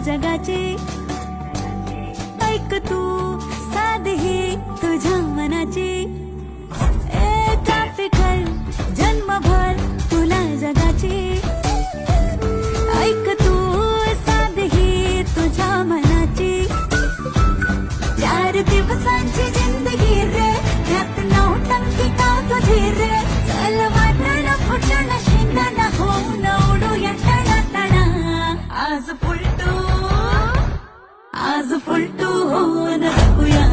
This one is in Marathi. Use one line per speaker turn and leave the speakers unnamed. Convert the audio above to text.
जगाची ऐक तू साधी तुझ्या मनाची एकापिकल जन्मभर तुला जगाची ऐक तू साधी तुझ्या मनाची 4 दिवसांची जिंदगी रे त्यात 9 टंकी का तुझी रे चल वाटण फुटण शेंगण होऊन उडूया टणाटणा आज फुलटू होऊन जगूया